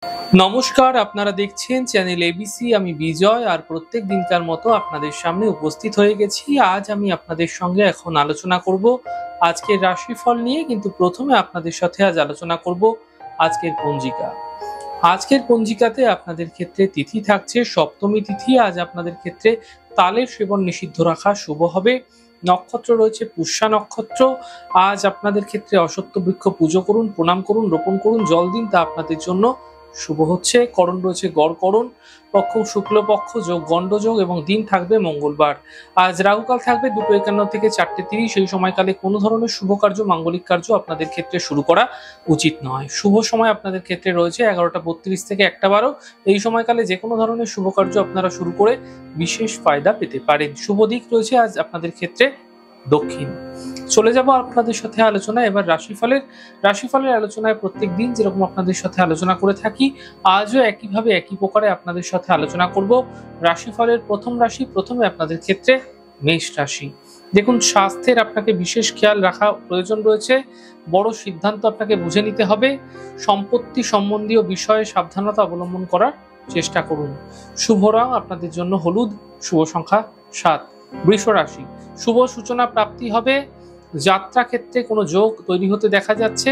নমস্কার, আপনারা দেখছেন চ্যানেল এবিসি। আমি বিজয় আর প্রত্যেক দিনকার মতো আপনাদের সামনে উপস্থিত হয়ে গেছি। আজ আমি আপনাদের সঙ্গে এখন আলোচনা করব আজকের রাশিফল নিয়ে, কিন্তু প্রথমে আপনাদের সাথে আজ আলোচনা করব আজকের পঞ্জিকা। আজকের পঞ্জিকাতে আপনাদের ক্ষেত্রে তিথি থাকছে সপ্তমী তিথি। আজ আপনাদের ক্ষেত্রে তালের সেবন নিষিদ্ধ রাখা শুভ হবে। নক্ষত্র রয়েছে পুষ্যা নক্ষত্র। আজ আপনাদের ক্ষেত্রে অশ্বত্থ বৃক্ষ পুজো করুন, প্রণাম করুন, রোপণ করুন, জল দিন, তা আপনাদের জন্য শুভ হচ্ছে। করণ রয়েছে গড়করণ, পক্ষ শুক্লপক্ষ যোগ গণ্ডযোগ এবং দিন থাকবে মঙ্গলবার। আজ রাহুকাল থাকবে 2:51 থেকে 4:30। এই সময়কালে কোনো ধরনের শুভ কার্য, মাঙ্গলিক কার্য আপনাদের ক্ষেত্রে শুরু করা উচিত নয়। শুভ সময় আপনাদের ক্ষেত্রে রয়েছে 11:32 থেকে 1:12। এই সময়কালে যে কোনো ধরনের শুভ কার্য আপনারা শুরু করে বিশেষ ফায়দা পেতে পারেন। শুভ দিক রয়েছে আজ আপনাদের ক্ষেত্রে দক্ষিণ। চলে যাব আপনাদের সাথে আলোচনা এবার রাশিফলের আলোচনায় প্রত্যেক দিন যেরকম আপনাদের সাথে আলোচনা করে থাকি, আজও একইভাবে একই প্রকারে আপনাদের সাথে আলোচনা করব রাশিফলের প্রথম রাশি। প্রথমে আপনাদের ক্ষেত্রে মেষ রাশি। দেখুন, স্বাস্থ্যের আপনাকে বিশেষ খেয়াল রাখা প্রয়োজন রয়েছে। বড় সিদ্ধান্ত আপনাকে বুঝে নিতে হবে। সম্পত্তি সম্বন্ধীয় বিষয়ে সাবধানতা অবলম্বন করার চেষ্টা করুন। শুভ রং আপনাদের জন্য হলুদ, শুভ সংখ্যা 7। বৃষ রাশি। শুভ সূচনা প্রাপ্তি হবে। যাত্রা ক্ষেত্রে কোনো যোগ তৈরি হতে দেখা যাচ্ছে।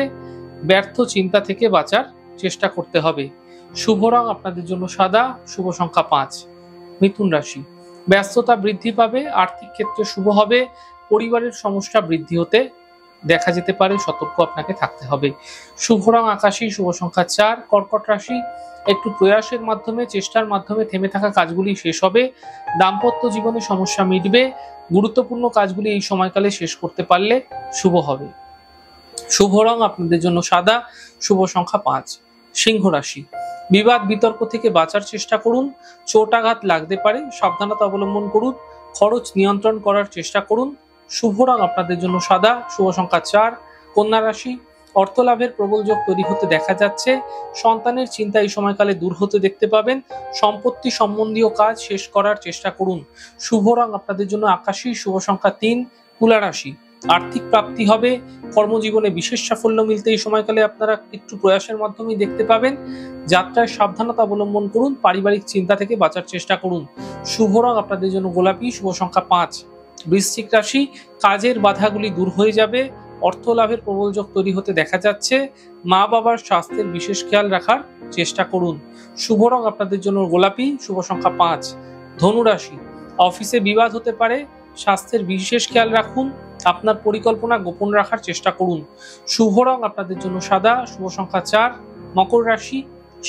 ব্যর্থ চিন্তা থেকে বাঁচার চেষ্টা করতে হবে। শুভ রং আপনাদের জন্য সাদা, শুভ সংখ্যা 5। মিথুন রাশি। ব্যস্ততা বৃদ্ধি পাবে। আর্থিক ক্ষেত্রে শুভ হবে। পরিবারের সমস্যা বৃদ্ধি হতে দেখা যেতে পারে, সতর্ক আপনাকে থাকতে হবে। শুভ রং আকাশী, শুভ সংখ্যা 4। কর্কট রাশি। একটু প্রয়াসের মাধ্যমে, চেষ্টার মাধ্যমে থেমে থাকা কাজগুলি শেষ হবে। দাম্পত্য জীবনে সমস্যা মিটবে। গুরুত্বপূর্ণ কাজগুলি এই সময়কালে শেষ করতে পারলে শুভ হবে। শুভ রং আপনাদের জন্য সাদা, শুভ সংখ্যা 5। সিংহ রাশি। বিবাদ বিতর্ক থেকে বাঁচার চেষ্টা করুন। চোট আঘাত লাগতে পারে, সাবধানতা অবলম্বন করুন। খরচ নিয়ন্ত্রণ করার চেষ্টা করুন। শুভ রং আপনাদের জন্য সাদা, শুভ সংখ্যা 4। কন্যা রাশি। অর্থ লাভের প্রবল যোগ তৈরি হতে দেখা যাচ্ছে। সন্তানের চিন্তা এই সময়কালে দূর হতে দেখতে পাবেন। সম্পত্তি সম্বন্ধীয় কাজ শেষ করার চেষ্টা করুন। শুভ রং আপনাদের জন্য আকাশী, শুভ সংখ্যা 3। তুলা রাশি। আর্থিক প্রাপ্তি হবে। কর্মজীবনে বিশেষ সাফল্য মিলতে এই সময়কালে আপনারা একটু প্রয়াসের মাধ্যমেই দেখতে পাবেন। যাত্রায় সাবধানতা অবলম্বন করুন। পারিবারিক চিন্তা থেকে বাঁচার চেষ্টা করুন। শুভ রং আপনাদের জন্য গোলাপি, শুভ সংখ্যা 5। বৃশ্চিক রাশি। কাজের বাধাগুলি দূর হয়ে যাবে। অর্থ লাভের প্রবল যোগ তৈরি হতে দেখা যাচ্ছে। মা বাবার স্বাস্থ্যের বিশেষ খেয়াল রাখার চেষ্টা করুন। শুভ রং আপনাদের জন্য গোলাপি, শুভ সংখ্যা 5। ধনু রাশি। অফিসে বিবাদ হতে পারে। স্বাস্থ্যের বিশেষ খেয়াল রাখুন। আপনার পরিকল্পনা গোপন রাখার চেষ্টা করুন। শুভ রং আপনাদের জন্য সাদা, শুভ সংখ্যা 4। মকর রাশি।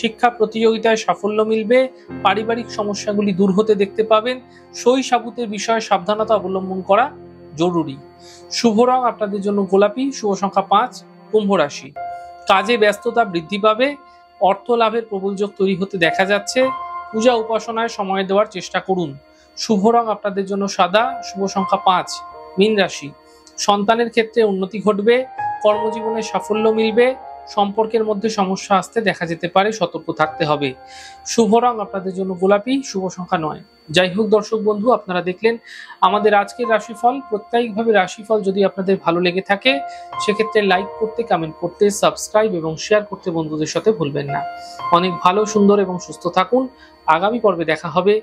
শিক্ষা প্রতিযোগিতায় সাফল্য মিলবে। পারিবারিক সমস্যাগুলি দূর হতে দেখতে পাবেন। সই সাবুতের বিষয়ে সাবধানতা অবলম্বন করা জরুরি। শুভ রং আপনাদের জন্য গোলাপি, শুভ সংখ্যা 5। কুম্ভ রাশি। কাজে ব্যস্ততা বৃদ্ধি পাবে। অর্থ লাভের প্রবল যোগ তৈরি হতে দেখা যাচ্ছে। পূজা উপাসনায় সময় দেওয়ার চেষ্টা করুন। শুভ রং আপনাদের জন্য সাদা, শুভ সংখ্যা 5। মীন রাশি। সন্তানের ক্ষেত্রে উন্নতি ঘটবে। কর্মজীবনে সাফল্য মিলবে। সম্পর্কের মধ্যে সমস্যা আসতে দেখা যেতে পারে, সতর্ক থাকতে হবে। শুভ রং আপনাদের জন্য গোলাপি, শুভ সংখ্যা 9। যাই হোক দর্শক বন্ধু, আপনারা দেখলেন আমাদের আজকের রাশিফল। প্রত্যেকভাবে রাশিফল যদি আপনাদের ভালো লেগে থাকে সেক্ষেত্রে লাইক করতে, কমেন্ট করতে, সাবস্ক্রাইব এবং শেয়ার করতে বন্ধুদের সাথে ভুলবেন না। অনেক ভালো, সুন্দর এবং সুস্থ থাকুন। আগামী পর্বে দেখা হবে।